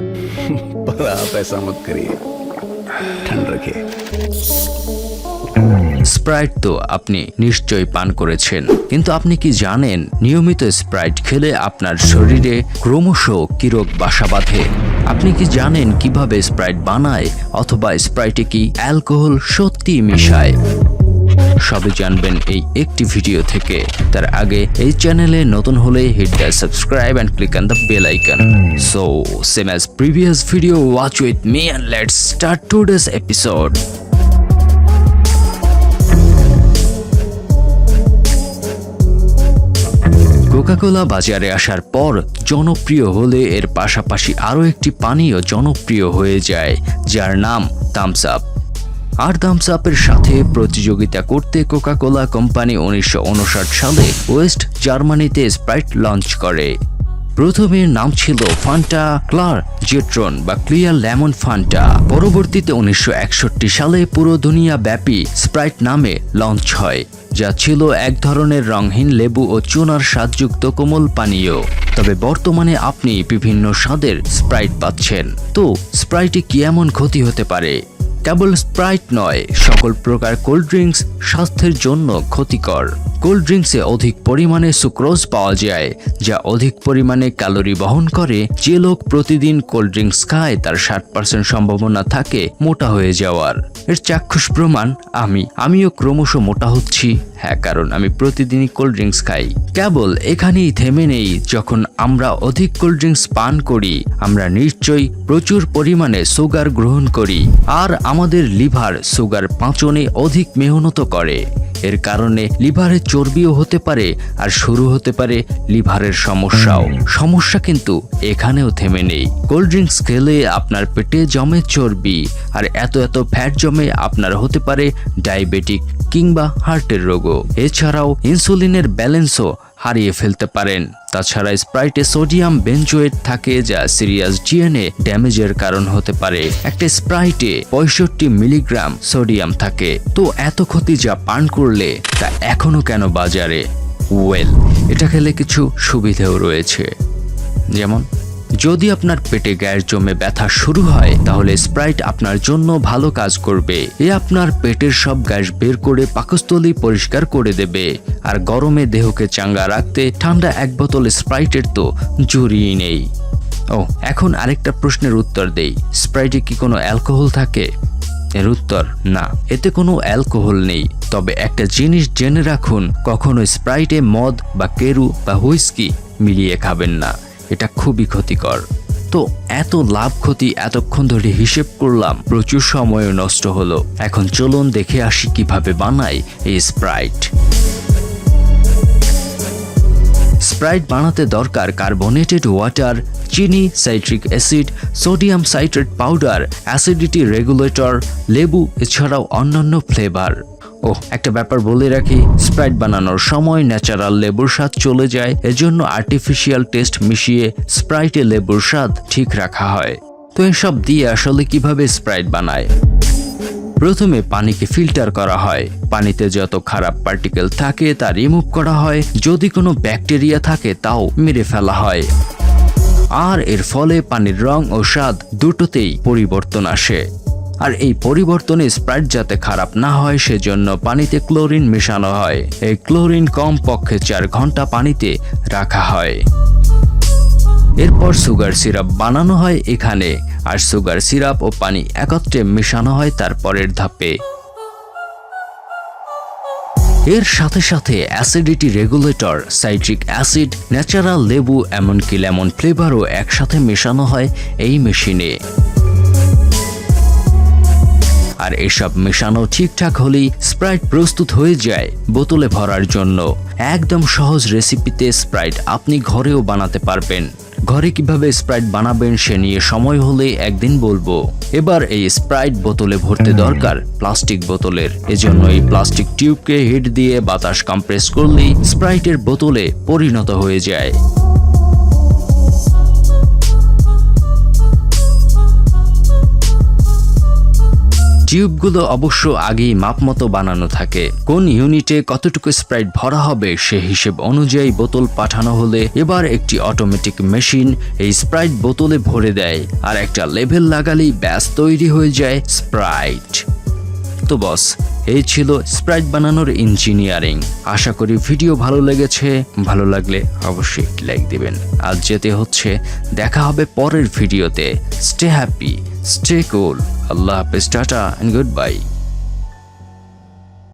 पर आप ऐसा मत करिए, ठंड रखिए। স্প্রাইট তো আপনি নিশ্চয়ই পান করেছেন, কিন্তু আপনি কি জানেন নিয়মিত স্প্রাইট খেলে আপনার শরীরে ক্রমশ কি রোগ বাসা বাঁধে? আপনি কি জানেন কিভাবে স্প্রাইট বানায়, অথবা স্প্রাইটে কি অ্যালকোহল সত্যি মিশায়? সবই জানবেন এই একটি ভিডিও থেকে। তার আগে এই চ্যানেলে নতুন হলে hit the subscribe and click on the bell icon. So same as previous video, watch with me and let's start today's episode. Coca-Cola বাজারে আসার পর জনপ্রিয় হলে এর পাশাপাশি আরও একটি পানীয় জনপ্রিয় হয়ে যায়, যার নাম থামস আপ। আর থামস আপের সাথে প্রতিযোগিতা করতে কোকা-কোলা কোম্পানি 1959 সালে ওয়েস্ট জার্মানিতে স্প্রাইট লঞ্চ করে। প্রথমে নাম ছিল ফান্টা ক্লার জেট্রন বা ক্লিয়ার লেমন ফান্টা। পরবর্তীতে 1961 সালে পুরো দুনিয়া ব্যাপী স্প্রাইট নামে লঞ্চ হয়, যা ছিল এক ধরনের রঙহীন লেবু ও চুনার স্বাদযুক্ত কোমল পানীয়। তবে বর্তমানে আপনি বিভিন্ন স্বাদের স্প্রাইট পাচ্ছেন। তো স্প্রাইটে কি এমন ক্ষতি হতে পারে? কেবল স্প্রাইট নয়, সকল প্রকার কোল্ড ড্রিঙ্কস স্বাস্থ্যের জন্য ক্ষতিকর। কোল্ড ড্রিঙ্কসে অধিক পরিমাণে সুক্রোজ পাওয়া যায়, যা অধিক পরিমাণে ক্যালোরি বহন করে। যে লোক প্রতিদিন কোল্ড ড্রিঙ্কস খায় তার 60% সম্ভাবনা থাকে মোটা হয়ে যাওয়ার। এর চাক্ষুষ প্রমাণ আমিও ক্রমশ মোটা হচ্ছি। হ্যাঁ, কারণ আমি প্রতিদিনই কোল্ড ড্রিঙ্কস খাই। কেবল এখানেই থেমে নেই। যখন আমরা অধিক কোল্ড ড্রিঙ্কস পান করি, আমরা নিশ্চয়ই প্রচুর পরিমাণে সুগার গ্রহণ করি, আর আমাদের লিভার সুগার পাচনে অধিক মেহনত করে। এর কারণে লিভারে চর্বিও হতে পারে, আর শুরু হতে পারে লিভারের সমস্যাও। সমস্যা কিন্তু এখানেও থেমে নেই। কোল্ড ড্রিঙ্কস খেলে আপনার পেটে জমে চর্বি, আর এত ফ্যাট জমে আপনার হতে পারে ডায়াবেটিক কিংবা হার্টের রোগও। এছাড়াও ইনসুলিনের ব্যালেন্সও হারিয়ে ফেলতে পারেন। তাছাড়া স্প্রাইটে সোডিয়াম বেনজোয়েট থাকে, যা সিরিয়াস ডিএনএ ড্যামেজের কারণ হতে পারে। একটা স্প্রাইটে 65 মিলিগ্রাম সোডিয়াম থাকে। তো এত ক্ষতি যা পান করলে তা এখনো কেন বাজারে? এটা খেলে কিছু সুবিধাও রয়েছে। যেমন, যদি আপনার পেটে গ্যাস জমে ব্যথা শুরু হয়, তাহলে স্প্রাইট আপনার জন্য ভালো কাজ করবে। এ আপনার পেটের সব গ্যাস বের করে পাকস্থলী পরিষ্কার করে দেবে। আর গরমে দেহকে চাঙ্গা রাখতে ঠান্ডা এক বোতল স্প্রাইটের তো জরুরি নেই। এখন আরেকটা প্রশ্নের উত্তর দেই। স্প্রাইটে কি কোনো অ্যালকোহল থাকে? এর উত্তর না, এতে কোনো অ্যালকোহল নেই। তবে একটা জিনিস জেনে রাখুন, কখনো স্প্রাইটে মদ বা কেরু বা হুইস্কি মিলিয়ে খাবেন না। এটা খুবই ক্ষতিকর। তো এত লাভ ক্ষতি এতক্ষণ ধরে হিসেব করলাম, প্রচুর সময় নষ্ট হলো। এখন চলুন দেখে আসি কিভাবে বানাই এই স্প্রাইট। স্প্রাইট বানাতে দরকার কার্বনেটেড ওয়াটার, চিনি, citric acid, sodium citrate powder, acidity regulator, লেবু, এছাড়াও অন্যান্য ফ্লেভার। একটা ব্যাপার বলে রাখি, স্প্রাইট বানানোর সময় ন্যাচারাল লেবুর স্বাদ চলে যায়। এজন্য আর্টিফিশিয়াল টেস্ট মিশিয়ে স্প্রাইটে লেবুর স্বাদ ঠিক রাখা হয়। তো এসব দিয়ে আসলে কিভাবে স্প্রাইট বানায়? প্রথমে পানিকে ফিল্টার করা হয়। পানিতে যত খারাপ পার্টিকেল থাকে তা রিমুভ করা হয়। যদি কোনো ব্যাকটেরিয়া থাকে তাও মেরে ফেলা হয়। আর এর ফলে পানির রং ও স্বাদ দুটোতেই পরিবর্তন আসে। আর এই পরিবর্তনে স্প্রাইট যাতে খারাপ না হয় সেজন্য পানিতে ক্লোরিন মেশানো হয়। এই ক্লোরিন কমপক্ষে 4 ঘন্টা পানিতে রাখা হয়। এরপর সুগার সিরাপ বানানো হয় এখানে। আর সুগার সিরাপ ও পানি একত্রে মেশানো হয় তার পরের ধাপে। এর সাথে সাথে acidity regulator, citric acid, natural লেবু, এমনকি লেমন ফ্লেভারও একসাথে মেশানো হয় এই মেশিনে। আর এসব মেশানো ঠিকঠাক হলেই স্প্রাইট প্রস্তুত হয়ে যায় বোতলে ভরার জন্য। একদম সহজ রেসিপিতে স্প্রাইট আপনি ঘরেও বানাতে পারবেন। ঘরে কিভাবে স্প্রাইট বানাবেন সে নিয়ে সময় হলে একদিন বলবো। এবার এই স্প্রাইট বোতলে ভরতে দরকার প্লাস্টিক বোতলের। এজন্য এই প্লাস্টিক টিউবকে হিট দিয়ে বাতাস কম্প্রেস করলেই স্প্রাইটের বোতলে পরিণত হয়ে যায়। টিউবগুলো অবশ্য আগেই মাপ মতো বানানো থাকে। কোন ইউনিটে কতটুকু স্প্রাইট ভরা হবে সে হিসেব অনুযায়ী বোতল পাঠানো হলে এবার একটি অটোমেটিক মেশিন এই স্প্রাইট বোতলে ভরে দেয়, আর একটা লেভেল লাগালেই ব্যাস তৈরি হয়ে যায় স্প্রাইট। তো বস, এই ছিল স্প্রাইট বানানোর ইঞ্জিনিয়ারিং। আশা করি ভিডিও ভালো লেগেছে। ভালো লাগলে অবশ্যই একটি লাইক দিবেন। আজ যেতে হচ্ছে, দেখা হবে পরের ভিডিওতে। Stay happy, stay cool. আল্লাহ হাফেজ, টাটা এন্ড গুড বাই।